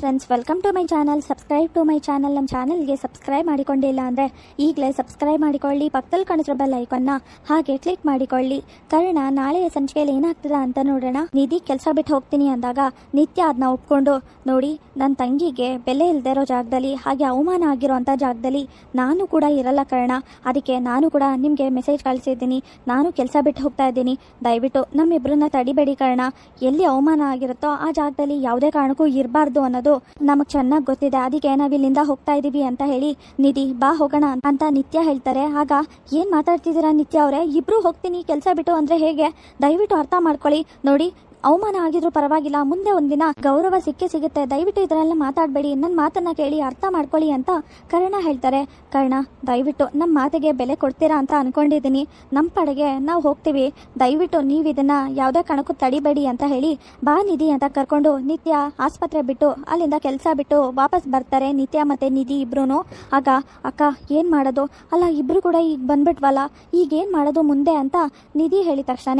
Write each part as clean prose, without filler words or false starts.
Friends, welcome to my channel. Subscribe to my channel. ನಮ್ಮ ಚಾನಲ್ಗೆ subscribe ಮಾಡಿಕೊಂಡಿಲ್ಲ ಅಂದರೆ ಈಗಲೇ ಸಬ್ಸ್ಕ್ರೈಬ್ ಮಾಡಿಕೊಳ್ಳಿ. ಪಕ್ಕದಲ್ಲಿ ಕಾಣಿಸಿರೋ ಬೆಲ್ ಐಕಾನ್ನ ಹಾಗೆ ಕ್ಲಿಕ್ ಮಾಡಿಕೊಳ್ಳಿ. ಕಾರಣ ನಾಳೆಯ ಸಂಚಿಕೆಯಲ್ಲಿ ಏನಾಗ್ತದೆ ಅಂತ ನೋಡೋಣ. ನಿಧಿ ಕೆಲಸ ಬಿಟ್ಟು ಹೋಗ್ತೀನಿ ಅಂದಾಗ ನಿತ್ಯ ಅದನ್ನ ಒಪ್ಕೊಂಡು, ನೋಡಿ ನನ್ನ ತಂಗಿಗೆ ಬೆಲೆ ಇಲ್ಲದೆ ಇರೋ ಜಾಗದಲ್ಲಿ, ಹಾಗೆ ಅವಮಾನ ಆಗಿರೋಂಥ ಜಾಗದಲ್ಲಿ ನಾನು ಕೂಡ ಇರಲ್ಲ ಕಾರಣ. ಅದಕ್ಕೆ ನಾನು ಕೂಡ ನಿಮಗೆ ಮೆಸೇಜ್ ಕಳಿಸಿದ್ದೀನಿ. ನಾನು ಕೆಲಸ ಬಿಟ್ಟು ಹೋಗ್ತಾ ಇದ್ದೀನಿ, ದಯವಿಟ್ಟು ನಮ್ಮಿಬ್ಬರನ್ನ ತಡಿಬೇಡಿ ಕಾರಣ. ಎಲ್ಲಿ ಅವಮಾನ ಆಗಿರುತ್ತೋ ಆ ಜಾಗದಲ್ಲಿ ಯಾವುದೇ ಕಾರಣಕ್ಕೂ ಇರಬಾರ್ದು ಅನ್ನೋದು ನಮಗೆ ಚೆನ್ನಾಗಿ ಗೊತ್ತಿದೆ. ಅದಕ್ಕೆ ನಾವಿಲ್ಲಿಂದ ಹೋಗ್ತಾ ಇದೀವಿ ಅಂತ ಹೇಳಿ ನಿಧಿ ಬಾ ಹೋಗೋಣ ಅಂತ ನಿತ್ಯ ಹೇಳ್ತಾರೆ. ಆಗ ಏನ್ ಮಾತಾಡ್ತಿದ್ದೀರಾ ನಿತ್ಯ ಅವರೇ, ಇಬ್ರು ಹೋಗ್ತೀನಿ ಕೆಲಸ ಬಿಟ್ಟು ಅಂದ್ರೆ ಹೇಗೆ? ದಯವಿಟ್ಟು ಅರ್ಥ ಮಾಡ್ಕೊಳ್ಳಿ. ನೋಡಿ, ಅವಮಾನ ಆಗಿದ್ರು ಪರವಾಗಿಲ್ಲ, ಮುಂದೆ ಒಂದಿನ ಗೌರವ ಸಿಗುತ್ತೆ. ದಯವಿಟ್ಟು ಇದರೆಲ್ಲ ಮಾತಾಡಬೇಡಿ, ನನ್ನ ಮಾತನ್ನ ಕೇಳಿ ಅರ್ಥ ಮಾಡ್ಕೊಳ್ಳಿ ಅಂತ ಕರ್ಣ ಹೇಳ್ತಾರೆ. ಕರ್ಣ, ದಯವಿಟ್ಟು ನಮ್ಮ ಮಾತಿಗೆ ಬೆಲೆ ಕೊಡ್ತೀರಾ ಅಂತ ಅನ್ಕೊಂಡಿದ್ದೀನಿ. ನಮ್ಮ ಪಡೆಗೆ ನಾವು ಹೋಗ್ತೀವಿ, ದಯವಿಟ್ಟು ನೀವು ಇದನ್ನ ಯಾವುದೇ ಕಾರಣಕ್ಕೂ ತಡಿಬೇಡಿ ಅಂತ ಹೇಳಿ ಬಾ ನಿಧಿ ಅಂತ ಕರ್ಕೊಂಡು ನಿತ್ಯ ಆಸ್ಪತ್ರೆ ಬಿಟ್ಟು ಅಲ್ಲಿಂದ ಕೆಲಸ ಬಿಟ್ಟು ವಾಪಸ್ ಬರ್ತಾರೆ ನಿತ್ಯ ಮತ್ತೆ ನಿಧಿ ಇಬ್ರು. ಆಗ ಅಕ್ಕ ಏನ್ ಮಾಡೋದು, ಅಲ್ಲ ಇಬ್ರು ಕೂಡ ಈಗ ಬಂದ್ಬಿಟ್ವಲ್ಲ, ಈಗ ಏನ್ ಮಾಡೋದು ಮುಂದೆ ಅಂತ ನಿಧಿ ಹೇಳಿದ ತಕ್ಷಣ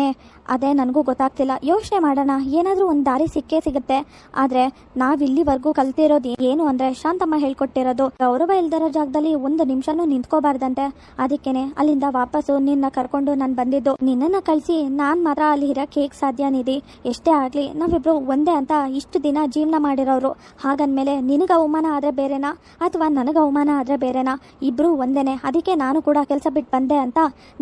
ಅದೇ ನನಗೂ ಗೊತ್ತಾಗ್ತಿಲ್ಲ, ಯೋಚನೆ ಮಾಡೋಣ, ಏನಾದರೂ ಒಂದು ದಾರಿ ಸಿಗುತ್ತೆ. ಆದ್ರೆ ನಾವಿಲ್ಲಿವರೆಗೂ ಕಲ್ತಿರೋದು ಏನು ಅಂದ್ರೆ ಶಾಂತಮ್ಮ ಹೇಳ್ಕೊಟ್ಟಿರೋದು, ಗೌರವ ಇಲ್ದಿರೋ ಜಾಗದಲ್ಲಿ ಒಂದು ನಿಮಿಷನೂ ನಿಂತ್ಕೋಬಾರ್ದಂತೆ. ಅದಕ್ಕೇನೆ ಅಲ್ಲಿಂದ ವಾಪಸ್ಸು ನಿನ್ನ ಕರ್ಕೊಂಡು ನಾನು ಬಂದಿದ್ದು. ನಿನ್ನನ್ನ ಕಳಿಸಿ ನಾನ್ ಮಾತ್ರ ಅಲ್ಲಿ ಇರಕ್ಕೆ ಹೇಗೆ ಸಾಧ್ಯ ನಿಧಿ? ಎಷ್ಟೇ ಆಗ್ಲಿ ನಾವಿಬ್ರು ಒಂದೇ ಅಂತ ಇಷ್ಟು ದಿನ ಜೀವನ ಮಾಡಿರೋರು. ಹಾಗಂದ್ಮೇಲೆ ನಿನಗೆ ಅವಮಾನ ಆದ್ರೆ ಬೇರೆನಾ ಅಥವಾ ನನಗೆ ಅವಮಾನ ಆದ್ರೆ ಬೇರೆನಾ? ಇಬ್ರು ಒಂದೇನೆ, ಅದಕ್ಕೆ ನಾನು ಕೂಡ ಕೆಲಸ ಬಿಟ್ಟು ಬಂದೆ ಅಂತ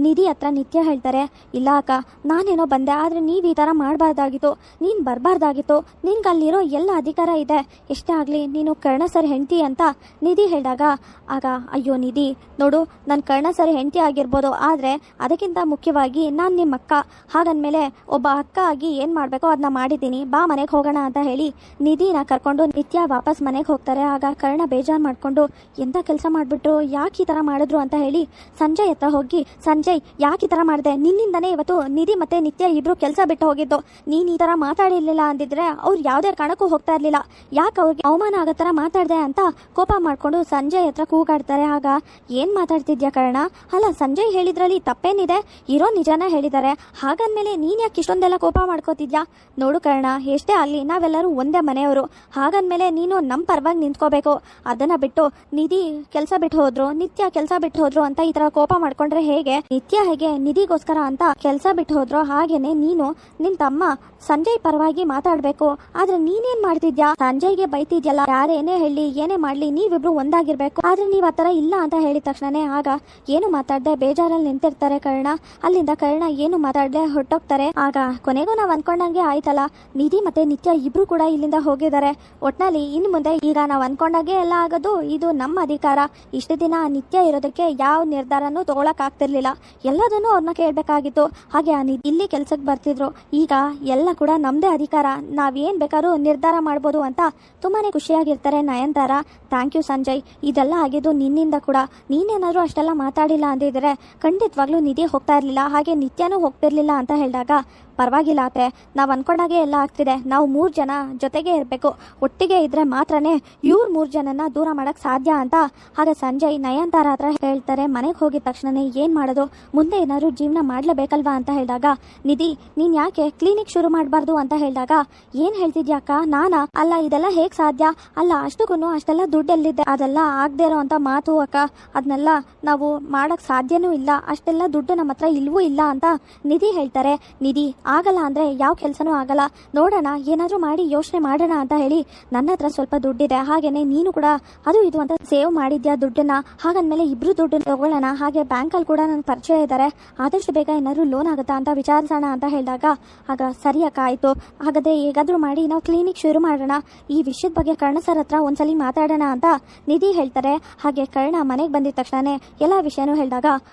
ನಿಧಿ ಹತ್ರ ನಿತ್ಯ ಹೇಳ್ತಾರೆ. ಇಲ್ಲ ಅಕ್ಕ, ನಾನೇನೋ ಬಂದೆ, ಆದ್ರೆ ನೀವ್ ಈ ತರ ಮಾಡಬಾರ್ದಾಗಿತ್ತು, ನೀನ್ ಬರಬಾರ್ದಾಗಿತ್ತು, ನಿನ್ಗೆ ಅಲ್ಲಿರೋ ಎಲ್ಲ ಅಧಿಕಾರ ಇದೆ. ಎಷ್ಟೇ ಆಗ್ಲಿ ನೀನು ಕರ್ಣ ಸರ್ ಹೆಂಡತಿ ಅಂತ ನಿಧಿ ಹೇಳಿದಾಗ ಆಗ ಅಯ್ಯೋ ನಿಧಿ, ನೋಡು ನಾನು ಕರ್ಣ ಸರ್ ಹೆಂಡತಿ ಆಗಿರ್ಬೋದು, ಆದ್ರೆ ಅದಕ್ಕಿಂತ ಮುಖ್ಯವಾಗಿ ನಾನು ನಿಮ್ಮ ಅಕ್ಕ. ಹಾಗಂದ್ಮೇಲೆ ಒಬ್ಬ ಅಕ್ಕ ಆಗಿ ಏನ್ ಮಾಡ್ಬೇಕೋ ಅದನ್ನ ಮಾಡಿದ್ದೀನಿ, ಬಾ ಮನೆಗೆ ಹೋಗೋಣ ಅಂತ ಹೇಳಿ ನಿಧಿನ ಕರ್ಕೊಂಡು ನಿತ್ಯ ವಾಪಸ್ ಮನೆಗೆ ಹೋಗ್ತಾರೆ. ಆಗ ಕರ್ಣ ಬೇಜಾರು ಮಾಡ್ಕೊಂಡು ಎಂತ ಕೆಲಸ ಮಾಡ್ಬಿಟ್ರು, ಯಾಕೆ ಈ ತರ ಮಾಡಿದ್ರು ಅಂತ ಹೇಳಿ ಸಂಜಯ್ ಹತ್ರ ಹೋಗಿ, ಸಂಜಯ್ ಯಾಕೆ ಈ ತರ ಮಾಡಿದೆ? ನಿನ್ನಿಂದನೇ ಇವತ್ತು ನಿಧಿ ಮತ್ತೆ ನಿತ್ಯ ಇಬ್ರು ಕೆಲಸ ಬಿಟ್ಟು ಹೋಗಿದ್ದು. ನೀನ್ ಈ ತರ ಮಾತಾಡಿರ್ಲಿಲ್ಲ ಅಂದಿದ್ರೆ ಅವ್ರು ಯಾವುದೇ ಕಾರಣಕ್ಕೂ ಹೋಗ್ತಾ ಇರ್ಲಿಲ್ಲ. ಯಾಕೆ ಅವ್ರಿಗೆ ಅವಮಾನ ಆಗೋ ತರ ಮಾತಾಡ್ದೆ ಅಂತ ಕೋಪ ಮಾಡ್ಕೊಂಡು ಸಂಜಯ್ ಹತ್ರ ಕೂಗಾಡ್ತಾರೆ. ಆಗ ಏನ್ ಮಾತಾಡ್ತಿದ್ಯಾ ಕರ್ಣ? ಅಲ್ಲ ಸಂಜಯ್ ಹೇಳಿದ್ರಲ್ಲಿ ತಪ್ಪೇನಿದೆ, ಇರೋ ನಿಜಾನ ಹೇಳಿದ್ದಾರೆ, ಹಾಗಂದ್ಮೇಲೆ ನೀನ್ ಯಾಕೆ ಇಷ್ಟೊಂದೆಲ್ಲ ಕೋಪ ಮಾಡ್ಕೋತಿದ್ಯಾ? ನೋಡು ಕರ್ಣ, ಎಷ್ಟೇ ಆಗ್ಲಿ ನಾವೆಲ್ಲರೂ ಒಂದೇ ಮನೆಯವರು, ಹಾಗಂದ್ಮೇಲೆ ನೀನು ನಮ್ಮ ಪರವಾಗಿ ನಿಂತ್ಕೋಬೇಕು. ಅದನ್ನ ಬಿಟ್ಟು ನಿಧಿ ಕೆಲಸ ಬಿಟ್ಟು ಹೋದ್ರು, ನಿತ್ಯ ಕೆಲಸ ಬಿಟ್ಟು ಹೋದ್ರು ಅಂತ ಈ ತರ ಕೋಪ ಮಾಡ್ಕೊಂಡ್ರೆ ಹೇಗೆ? ನಿತ್ಯ ಹೇಗೆ ನಿಧಿಗೋಸ್ಕರ ಅಂತ ಕೆಲಸ ಬಿಟ್ಟು ಹೋದ್ರು, ಹಾಗೇನೆ ನೀನು ನಿನ್ ತಮ್ಮ ಸಂಜಯ್ ಪರವಾಗಿ ಮಾತಾಡ್ಬೇಕು. ಆದ್ರೆ ನೀನೇನ್ ಮಾಡ್ತಿದ್ಯಾ? ಸಂಜಯ್ಗೆ ಬೈತಿದ್ಯಲ್ಲ, ಯಾರೇನೇ ಹೇಳಿ ಏನೇ ಮಾಡ್ಲಿ ನೀವಿಬ್ರು ಒಂದಾಗಿರ್ಬೇಕು, ಆದ್ರೆ ನೀವ್ ಆತರ ಇಲ್ಲ ಅಂತ ಹೇಳಿದ ತಕ್ಷಣನೇ ಆಗ ಏನು ಮಾತಾಡ್ದೆ ಬೇಜಾರಲ್ಲಿ ನಿಂತಿರ್ತಾರೆ ಕರ್ಣ. ಅಲ್ಲಿಂದ ಕರ್ಣ ಏನು ಮಾತಾಡ್ದೆ ಹೊರಟೋಗ್ತಾರೆ. ಆಗ ಕೊನೆಗೂ ನಾವ್ ಅನ್ಕೊಂಡಂಗೆ ಆಯ್ತಲ್ಲ, ನಿಧಿ ಮತ್ತೆ ನಿತ್ಯ ಇಬ್ರು ಕೂಡ ಇಲ್ಲಿಂದ ಹೋಗಿದ್ದಾರೆ. ಒಟ್ನಲ್ಲಿ ಇನ್ ಮುಂದೆ ಈಗ ನಾವ್ ಅನ್ಕೊಂಡಾಗೆ ಎಲ್ಲ ಆಗೋದು, ಇದು ನಮ್ಮ ಅಧಿಕಾರ. ಇಷ್ಟು ದಿನ ನಿತ್ಯ ಇರೋದಕ್ಕೆ ಯಾವ ನಿರ್ಧಾರನೂ ತಗೊಳಕ್ ಆಗ್ತಿರ್ಲಿಲ್ಲ, ಎಲ್ಲದನ್ನೂ ಅವ್ರನ್ನ ಕೇಳ್ಬೇಕಾಗಿತ್ತು. ಹಾಗೆ ಆ ಇಲ್ಲಿ ಕೆಲ್ಸಕ್ಕೆ ಬರ್ತಿದ್ರು, ಈಗ ಎಲ್ಲ ಕೂಡ ನಮ್ದೇ ಅಧಿಕಾರ, ನಾವೇನ್ ಬೇಕಾದ್ರೂ ನಿರ್ಧಾರ ಮಾಡ್ಬೋದು ಅಂತ ತುಂಬಾನೇ ಖುಷಿಯಾಗಿರ್ತಾರೆ ನಯನತಾರ. ಥ್ಯಾಂಕ್ ಯು ಸಂಜಯ್, ಇದೆಲ್ಲ ಆಗಿದ್ದು ನಿನ್ನಿಂದ ಕೂಡ. ನೀನೇನಾದ್ರೂ ಅಷ್ಟೆಲ್ಲ ಮಾತಾಡಿಲ್ಲ ಅಂದಿದ್ರೆ ಖಂಡಿತವಾಗ್ಲೂ ನಿಧಿ ಹೋಗ್ತಾ ಇರ್ಲಿಲ್ಲ, ಹಾಗೆ ನಿತ್ಯನೂ ಹೋಗ್ತಿರ್ಲಿಲ್ಲ ಅಂತ ಹೇಳಿದಾಗ ಪರವಾಗಿಲ್ಲ ಆತೆ, ನಾವು ಅನ್ಕೊಂಡಾಗೆ ಎಲ್ಲ ಆಗ್ತಿದೆ. ನಾವು 3 ಜನ ಜೊತೆಗೆ ಇರಬೇಕು, ಒಟ್ಟಿಗೆ ಇದ್ರೆ ಮಾತ್ರನೇ ಇವ್ರು 3 ಜನನ ದೂರ ಮಾಡಕ್ ಸಾಧ್ಯ ಅಂತ ಹಾಗೆ ಸಂಜಯ್ ನಯನತಾರ ಹತ್ರ ಹೇಳ್ತಾರೆ. ಮನೆಗೆ ಹೋಗಿದ ತಕ್ಷಣನೇ ಏನ್ ಮಾಡೋದು, ಮುಂದೆ ಏನಾದ್ರು ಜೀವನ ಮಾಡ್ಲೇಬೇಕಲ್ವಾ ಅಂತ ಹೇಳಿದಾಗ ನಿಧಿ, ನೀನ್ ಯಾಕೆ ಕ್ಲಿನಿಕ್ ಶುರು ಮಾಡಬಾರ್ದು ಅಂತ ಹೇಳಿದಾಗ ಏನ್ ಹೇಳ್ತಿದ್ಯಾಕ? ನಾನಾ? ಅಲ್ಲ ಇದೆಲ್ಲ ಹೇಗ್ ಸಾಧ್ಯ? ಅಲ್ಲ ಅಷ್ಟಕ್ಕೂ ಅಷ್ಟೆಲ್ಲ ದುಡ್ಡು ಎಲ್ಲಿದೆ? ಅದೆಲ್ಲ ಆಗದೆ ಇರೋ ಅಂತ ಮಾತು ಅಕ್ಕ, ಅದನ್ನೆಲ್ಲ ನಾವು ಮಾಡಕ್ ಸಾಧ್ಯನೂ ಇಲ್ಲ, ಅಷ್ಟೆಲ್ಲ ದುಡ್ಡು ನಮ್ಮ ಹತ್ರ ಇಲ್ವೂ ಇಲ್ಲ ಅಂತ ನಿಧಿ ಹೇಳ್ತಾರೆ. ನಿಧಿ, ಆಗಲ್ಲ ಅಂದ್ರೆ ಯಾವ ಕೆಲಸನೂ ಆಗಲ್ಲ, ನೋಡೋಣ ಏನಾದ್ರೂ ಮಾಡಿ ಯೋಚನೆ ಮಾಡೋಣ ಅಂತ ಹೇಳಿ ನನ್ನ ಹತ್ರ ಸ್ವಲ್ಪ ದುಡ್ಡಿದೆ, ಹಾಗೇನೆ ನೀನು ಕೂಡ ಅದು ಇದು ಅಂತ ಸೇವ್ ಮಾಡಿದ್ಯಾ ದುಡ್ಡನ್ನ, ಹಾಗಂದ್ಮೇಲೆ ಇಬ್ರು ದುಡ್ಡು ತಗೊಳ್ಳೋಣ, ಹಾಗೆ ಬ್ಯಾಂಕಲ್ಲಿ ಕೂಡ ನನ್ನ ಪರಿಚಯ ಇದ್ದಾರೆ, ಆದಷ್ಟು ಬೇಗ ಏನಾದ್ರು ಲೋನ್ ಆಗುತ್ತಾ ಅಂತ ವಿಚಾರಿಸೋಣ ಅಂತ ಹೇಳಿದಾಗ ಆಗ ಸರಿ ಅಕ್ಕ ಆಯ್ತು, ಹಾಗಾದ್ರೆ ಹೇಗಾದ್ರೂ ಮಾಡಿ ನಾವು ಕ್ಲಿನಿಕ್ ಶುರು ಮಾಡೋಣ, ಈ ವಿಷಯದ ಬಗ್ಗೆ ಕರ್ಣ ಸರ್ ಹತ್ರ ಒಂದ್ಸಲಿ ಮಾತಾಡೋಣ ಅಂತ ನಿಧಿ ಹೇಳ್ತಾರೆ. ಹಾಗೆ ಕರ್ಣ ಮನೆಗೆ ಬಂದಿದ ತಕ್ಷಣನೇ ಎಲ್ಲ ವಿಷಯನೂ ಹೇಳಿದಾಗ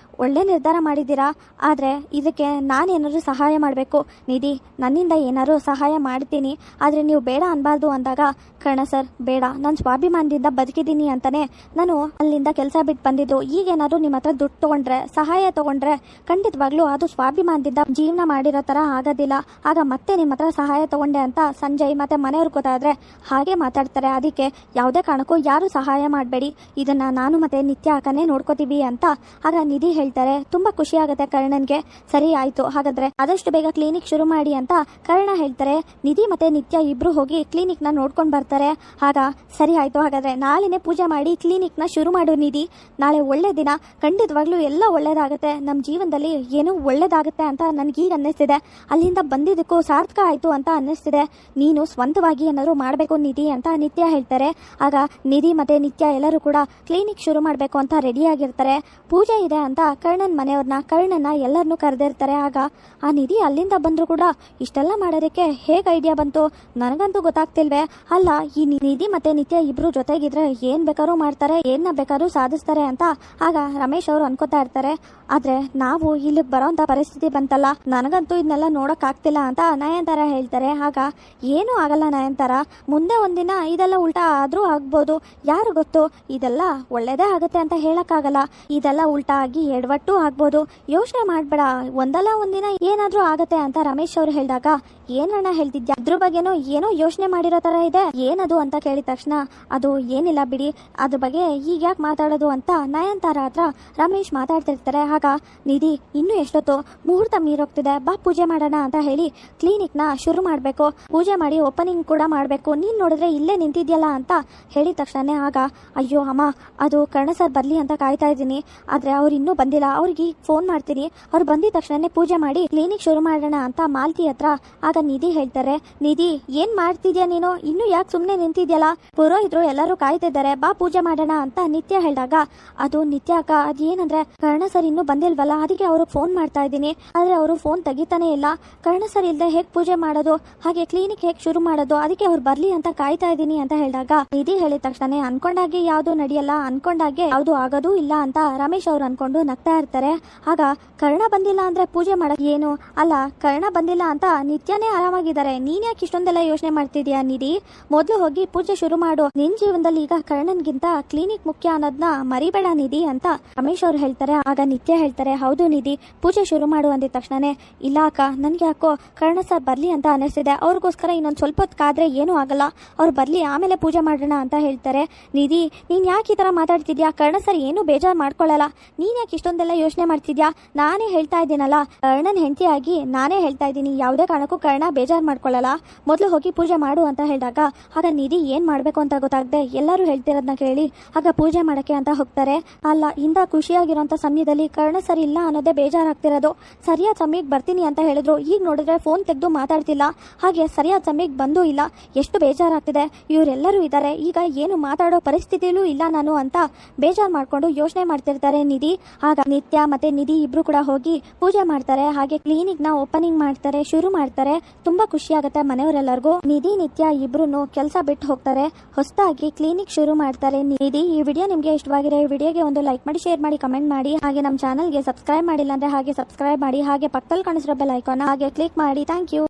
ಒಳ್ಳೆ ನಿರ್ಧಾರ ಮಾಡಿದ್ದೀರಾ, ಆದ್ರೆ ಇದಕ್ಕೆ ನಾನೇನಾದ್ರು ಸಹಾಯ ಮಾಡಬೇಕು ನಿಧಿ, ನನ್ನಿಂದ ಏನಾದ್ರು ಸಹಾಯ ಮಾಡ್ತೀನಿ, ಆದ್ರೆ ನೀವು ಬೇಡ ಅನ್ಬಾರ್ದು ಅಂದಾಗ ಕರ್ಣ ಸರ್ ಬೇಡ, ನಾನು ಸ್ವಾಭಿಮಾನದಿಂದ ಬದುಕಿದ್ದೀನಿ ಅಂತಾನೆ ನಾನು ಅಲ್ಲಿಂದ ಕೆಲಸ ಬಿಟ್ಟು ಬಂದಿದ್ದು. ಈಗೇನಾದ್ರು ನಿಮ್ಮ ಹತ್ರ ದುಡ್ಡು ತಗೊಂಡ್ರೆ, ಸಹಾಯ ತಗೊಂಡ್ರೆ ಖಂಡಿತವಾಗ್ಲೂ ಅದು ಸ್ವಾಭಿಮಾನದಿಂದ ಜೀವನ ಮಾಡಿರೋ ತರ ಆಗೋದಿಲ್ಲ. ಆಗ ಮತ್ತೆ ನಿಮ್ಮ ಹತ್ರ ಸಹಾಯ ತಗೊಂಡೆ ಅಂತ ಸಂಜಯ್ ಮತ್ತೆ ಮನೆಯವ್ರು ಗೊತ್ತಾದ್ರೆ ಹಾಗೆ ಮಾತಾಡ್ತಾರೆ. ಅದಕ್ಕೆ ಯಾವುದೇ ಕಾರಣಕ್ಕೂ ಯಾರು ಸಹಾಯ ಮಾಡಬೇಡಿ, ಇದನ್ನ ನಾನು ಮತ್ತೆ ನಿತ್ಯ ಅಕ್ಕನೇ ನೋಡ್ಕೋತೀವಿ ಅಂತ ಆಗ ನಿಧಿ ಹೇಳ್ತಾರೆ. ತುಂಬಾ ಖುಷಿ ಆಗುತ್ತೆ ಕರ್ಣನ್ಗೆ. ಸರಿ ಆಯ್ತು, ಹಾಗಾದ್ರೆ ಆದಷ್ಟು ಬೇಗ ಕ್ಲಿನಿಕ್ ಕ್ಲಿನಿಕ್ ಶುರು ಮಾಡಿ ಅಂತ ಕರ್ಣ ಹೇಳ್ತಾರೆ. ನಿಧಿ ಮತ್ತೆ ನಿತ್ಯ ಇಬ್ರು ಹೋಗಿ ಕ್ಲಿನಿಕ್ನ ನೋಡ್ಕೊಂಡು ಬರ್ತಾರೆ. ಆಗ ಸರಿ ಆಯ್ತು, ಹಾಗಾದ್ರೆ ನಾಳೆನೆ ಪೂಜೆ ಮಾಡಿ ಕ್ಲಿನಿಕ್ನ ಶುರು ಮಾಡು ನಿಧಿ. ನಾಳೆ ಒಳ್ಳೆ ದಿನ, ಖಂಡಿತವಾಗ್ಲೂ ಎಲ್ಲ ಒಳ್ಳೇದಾಗುತ್ತೆ, ನಮ್ಮ ಜೀವನದಲ್ಲಿ ಏನೋ ಒಳ್ಳೇದಾಗುತ್ತೆ ಅಂತ ನನಗೀಗ ಅನ್ನಿಸ್ತಿದೆ. ಅಲ್ಲಿಂದ ಬಂದಿದ್ದಕ್ಕೂ ಸಾರ್ಥಕ ಆಯಿತು ಅಂತ ಅನ್ನಿಸ್ತಿದೆ. ನೀನು ಸ್ವಂತವಾಗಿ ಏನಾದ್ರು ಮಾಡಬೇಕು ನಿಧಿ ಅಂತ ನಿತ್ಯ ಹೇಳ್ತಾರೆ. ಆಗ ನಿಧಿ ಮತ್ತೆ ನಿತ್ಯ ಎಲ್ಲರೂ ಕೂಡ ಕ್ಲಿನಿಕ್ ಶುರು ಮಾಡಬೇಕು ಅಂತ ರೆಡಿಯಾಗಿರ್ತಾರೆ. ಪೂಜೆ ಇದೆ ಅಂತ ಕರ್ಣನ್ನ ಎಲ್ಲರನ್ನೂ ಕರೆದಿರ್ತಾರೆ. ಆಗ ಆ ನಿಧಿ ಅಲ್ಲಿಂದ ಬಂದರೂ ಕೂಡ ಇಷ್ಟೆಲ್ಲ ಮಾಡೋದಕ್ಕೆ ಹೇಗೆ ಐಡಿಯಾ ಬಂತು ನನಗಂತೂ ಗೊತ್ತಾಗ್ತಿಲ್ವೇ. ಅಲ್ಲ, ಈ ನಿಧಿ ಮತ್ತೆ ನಿತ್ಯ ಇಬ್ರು ಜೊತೆಗಿದ್ರೆ ಏನು ಬೇಕಾದ್ರೂ ಮಾಡ್ತಾರೆ, ಏನ ಬೇಕಾದ್ರೂ ಸಾಧಿಸ್ತಾರೆ ಅಂತ ಆಗ ರಮೇಶ್ ಅವರು ಅನ್ಕೋತಾ ಇರ್ತಾರೆ. ಆದ್ರೆ ನಾವು ಇಲ್ಲಿಗೆ ಬರೋಂಥ ಪರಿಸ್ಥಿತಿ ಬಂತಲ್ಲ, ನನಗಂತೂ ಇದನ್ನೆಲ್ಲ ನೋಡಕ್ ಆಗ್ತಿಲ್ಲ ಅಂತ ನಯನತಾರ ಹೇಳ್ತಾರೆ. ಆಗ ಏನೂ ಆಗಲ್ಲ ನಯನತಾರ, ಮುಂದೆ ಒಂದಿನ ಇದೆಲ್ಲ ಉಲ್ಟಾ ಆದ್ರೂ ಆಗ್ಬೋದು, ಯಾರು ಗೊತ್ತು, ಇದೆಲ್ಲ ಒಳ್ಳೇದೇ ಆಗುತ್ತೆ ಅಂತ ಹೇಳಕ್ಕಾಗಲ್ಲ, ಇದೆಲ್ಲ ಉಲ್ಟಾ ಆಗಿ ಎಡವಟ್ಟು ಆಗ್ಬೋದು, ಯೋಚನೆ ಮಾಡ್ಬೇಡ, ಒಂದಲ್ಲ ಒಂದಿನ ಏನಾದ್ರೂ ಆಗತ್ತೆ ಅಂತ ರಮೇಶ್ ಅವರು ಹೇಳಿದಾಗ ಏನಣ್ಣ ಹೇಳ್ತಿದ್ಯಾ, ಅದ್ರ ಬಗ್ಗೆನೋ ಏನೋ ಯೋಚನೆ ಮಾಡಿರೋ ತರ ಇದೆ, ಏನದು ಅಂತ ಕೇಳಿದ ತಕ್ಷಣ ಅದು ಏನಿಲ್ಲ ಬಿಡಿ, ಅದ್ರ ಬಗ್ಗೆ ಈಗ ಯಾಕೆ ಮಾತಾಡೋದು ಅಂತ ನಯನತಾರ ಹತ್ರ ರಮೇಶ್ ಮಾತಾಡ್ತಿರ್ತಾರೆ. ಆಗ ನಿಧಿ ಇನ್ನೂ ಎಷ್ಟೊತ್ತು, ಮುಹೂರ್ತ ಮೀರೋಗ್ತಿದೆ, ಬಾ ಪೂಜೆ ಮಾಡೋಣ ಅಂತ ಹೇಳಿ ಕ್ಲಿನಿಕ್ನ ಶುರು ಮಾಡಬೇಕು, ಪೂಜೆ ಮಾಡಿ ಓಪನಿಂಗ್ ಕೂಡ ಮಾಡಬೇಕು, ನೀನು ನೋಡಿದ್ರೆ ಇಲ್ಲೇ ನಿಂತಿದ್ಯಲ್ಲ ಅಂತ ಹೇಳಿದ ತಕ್ಷಣ ಆಗ ಅಯ್ಯೋ ಅಮ್ಮ, ಅದು ಕರ್ಣ ಸರ್ ಬರಲಿ ಅಂತ ಕಾಯ್ತಾ ಇದ್ದೀನಿ, ಆದರೆ ಅವ್ರು ಇನ್ನೂ ಬಂದಿಲ್ಲ, ಅವ್ರಿಗೆ ಫೋನ್ ಮಾಡ್ತೀನಿ, ಅವ್ರು ಬಂದಿದ ತಕ್ಷಣನೇ ಪೂಜೆ ಮಾಡಿ ಕ್ಲಿನಿಕ್ ಶುರು ಮಾಡೋಣ ಅಂತ ಮಾಲ್ತಿ ಹತ್ರ ಆಗ ನಿಧಿ ಹೇಳ್ತಾರೆ. ನಿಧಿ ಏನ್ ಮಾಡ್ತಿದ್ಯಾ ನೀನು, ಇನ್ನು ಯಾಕೆ ಸುಮ್ಮನೆ ನಿಂತಿದ್ಯಲ್ಲ, ಪುರೋಹಿತರು ಎಲ್ಲರೂ ಕಾಯ್ತಿದ್ದಾರೆ, ಬಾ ಪೂಜೆ ಮಾಡೋಣ ಅಂತ ನಿತ್ಯ ಹೇಳಿದಾಗ ಅದು ನಿತ್ಯ ಅಕ್ಕ, ಅದೇನಂದ್ರೆ ಕರ್ಣ ಸರ್ ಇನ್ನೂ ಬಂದಿಲ್ವಲ್ಲ, ಅದಕ್ಕೆ ಅವ್ರಿಗೆ ಫೋನ್ ಮಾಡ್ತಾ ಇದ್ದೀನಿ, ಆದ್ರೆ ಅವರು ಫೋನ್ ತೆಗಿತಾನೆ ಇಲ್ಲ, ಕರ್ಣ ಸರ್ ಇಲ್ಲದೆ ಹೇಗೆ ಪೂಜೆ ಮಾಡೋದು, ಹಾಗೆ ಕ್ಲಿನಿಕ್ ಹೇಗೆ ಶುರು ಮಾಡೋದು, ಅದಕ್ಕೆ ಅವ್ರು ಬರ್ಲಿ ಅಂತ ಕಾಯ್ತಾ ಇದ್ದೀನಿ ಅಂತ ಹೇಳಿದಾಗ ನಿಧಿ ಹೇಳಿದ ತಕ್ಷಣ ಅನ್ಕೊಂಡಾಗೆ ಯಾವುದು ನಡೆಯಲ್ಲ, ಅನ್ಕೊಂಡಾಗೆ ಯಾವುದು ಆಗೋದೂ ಇಲ್ಲ ಅಂತ ರಮೇಶ್ ಅವ್ರು ಅನ್ಕೊಂಡು ನಗ್ತಾ ಇರ್ತಾರೆ. ಆಗ ಕರ್ಣ ಬಂದಿಲ್ಲ ಅಂದ್ರೆ ಪೂಜೆ ಮಾಡಕ್ ಏನು, ಅಲ್ಲ ಕರ್ಣ ಬಂದಿಲ್ಲ ಅಂತ ನಿತ್ಯನೇ ಆರಾಮಾಗಿದ್ದಾರೆ, ನೀನ್ ಯಾಕೆ ಇಷ್ಟೊಂದೆಲ್ಲ ಯೋಚನೆ ಮಾಡ್ತಿದ್ಯಾ ನಿಧಿ, ಮೊದಲು ಹೋಗಿ ಪೂಜೆ ಶುರು ಮಾಡು, ನಿನ್ ಜೀವನದಲ್ಲಿ ಈಗ ಕರ್ಣನ್ಗಿಂತ ಕ್ಲಿನಿಕ್ ಮುಖ್ಯ ಅನ್ನೋದನ್ನ ಮರಿಬೇಡ ನಿಧಿ ಅಂತ ರಮೇಶ್ ಅವ್ರು ಹೇಳ್ತಾರೆ. ಆಗ ನಿತ್ಯ ಹೇಳ್ತಾರೆ, ಹೌದು ನಿಧಿ ಪೂಜೆ ಶುರು ಮಾಡು ಅಂದಿದ ತಕ್ಷಣನೇ ಇಲ್ಲ ಅಕ್ಕ, ನನ್ಗೆ ಯಾಕೋ ಕರ್ಣ ಸರ್ ಬರ್ಲಿ ಅಂತ ಅನಿಸ್ತಿದೆ, ಅವ್ರಿಗೋಸ್ಕರ ಇನ್ನೊಂದು ಸ್ವಲ್ಪ ಹೊತ್ತು ಕಾದ್ರೆ ಏನೂ ಆಗಲ್ಲ, ಅವ್ರು ಬರ್ಲಿ ಆಮೇಲೆ ಪೂಜೆ ಮಾಡೋಣ ಅಂತ ಹೇಳ್ತಾರೆ. ನಿಧಿ ನೀನ್ ಯಾಕೆ ಈ ತರ ಮಾತಾಡ್ತಿದ್ಯಾ, ಕರ್ಣ ಸರ್ ಏನು ಬೇಜಾರು ಮಾಡ್ಕೊಳ್ಳಲ್ಲ, ನೀನ್ ಯಾಕೆ ಇಷ್ಟೊಂದೆಲ್ಲ ಯೋಚನೆ ಮಾಡ್ತಿದ್ಯಾ, ನಾನೇ ಹೇಳ್ತಾ ಇದ್ದೀನಲ್ಲ, ಕರ್ಣನ್ ಹೆಂಡತಿಯಾಗಿ ನಾನೇ ಹೇಳ್ತಾ ಇದ್ದೀನಿ, ಯಾವುದೇ ಕಾರಣಕ್ಕೂ ಕರ್ಣ ಬೇಜಾರು ಮಾಡ್ಕೊಳ್ಳಲ್ಲ, ಮೊದಲು ಹೋಗಿ ಪೂಜೆ ಮಾಡು ಅಂತ ಹೇಳಿದಾಗ ಆಗ ನಿಧಿ ಏನ್ ಮಾಡ್ಬೇಕು ಅಂತ ಗೊತ್ತಾಗದೆ ಎಲ್ಲರೂ ಹೇಳ್ತಿರೋದನ್ನ ಕೇಳಿ ಆಗ ಪೂಜೆ ಮಾಡಕ್ಕೆ ಅಂತ ಹೋಗ್ತಾರೆ. ಅಲ್ಲ, ಇಂದ ಖುಷಿಯಾಗಿರೋಂಥ ಸಮಯದಲ್ಲಿ ಕರ್ಣ ಸರಿ ಇಲ್ಲ ಅನ್ನೋದೇ ಬೇಜಾರಾಗ್ತಿರೋದು, ಸರಿಯಾದ ಸಮಯಕ್ಕೆ ಬರ್ತೀನಿ ಅಂತ ಹೇಳಿದ್ರು, ಈಗ ನೋಡಿದ್ರೆ ಫೋನ್ ತೆಗೆದು ಮಾತಾಡ್ತಿಲ್ಲ, ಹಾಗೆ ಸರಿಯಾದ ಸಮಯಕ್ಕೆ ಬಂದೂ ಇಲ್ಲ, ಎಷ್ಟು ಬೇಜಾರಾಗ್ತಿದೆ, ಇವರೆಲ್ಲರೂ ಇದ್ದಾರೆ, ಈಗ ಏನು ಮಾತಾಡೋ ಪರಿಸ್ಥಿತಿಲೂ ಇಲ್ಲ ನಾನು ಅಂತ ಬೇಜಾರು ಮಾಡ್ಕೊಂಡು ಯೋಚನೆ ಮಾಡ್ತಿರ್ತಾರೆ ನಿಧಿ. ಆಗ ನಿತ್ಯ ಮತ್ತೆ ನಿಧಿ ಇಬ್ರು ಕೂಡ ಹೋಗಿ ಪೂಜೆ ಮಾಡ್ತಾರೆ, ಹಾಗೆ ಕ್ಲಿನಿಕ್ ನ ಓಪನಿಂಗ್ ಮಾಡ್ತಾರೆ, ಶುರು ಮಾಡ್ತಾರೆ. ತುಂಬಾ ಖುಷಿ ಆಗುತ್ತೆ ಮನೆಯವರೆಲ್ಲರಿಗೂ. ನಿಧಿ ನಿತ್ಯ ಇಬ್ರು ಕೆಲಸ ಬಿಟ್ಟು ಹೋಗ್ತಾರೆ, ಹೊಸದಾಗಿ ಕ್ಲಿನಿಕ್ ಶುರು ಮಾಡ್ತಾರೆ ನಿಧಿ. ಈ ವಿಡಿಯೋ ನಿಮ್ಗೆ ಇಷ್ಟವಾಗಿರೋ ಈ ವಿಡಿಯೋಗೆ ಒಂದು ಲೈಕ್ ಮಾಡಿ, ಶೇರ್ ಮಾಡಿ, ಕಮೆಂಟ್ ಮಾಡಿ, ಹಾಗೆ ನಮ್ಮ ಚಾನಲ್ಗೆ ಸಬ್ಸ್ಕ್ರೈಬ್ ಮಾಡಿಲ್ಲ ಅಂದ್ರೆ ಹಾಗೆ ಸಬ್ಸ್ಕ್ರೈಬ್ ಮಾಡಿ, ಹಾಗೆ ಪಕ್ಕದಲ್ಲಿ ಕಾಣಿಸಿರೋ ಬೆಲ್ ಐಕಾನ್ ಹಾಗೆ ಕ್ಲಿಕ್ ಮಾಡಿ. Thank you.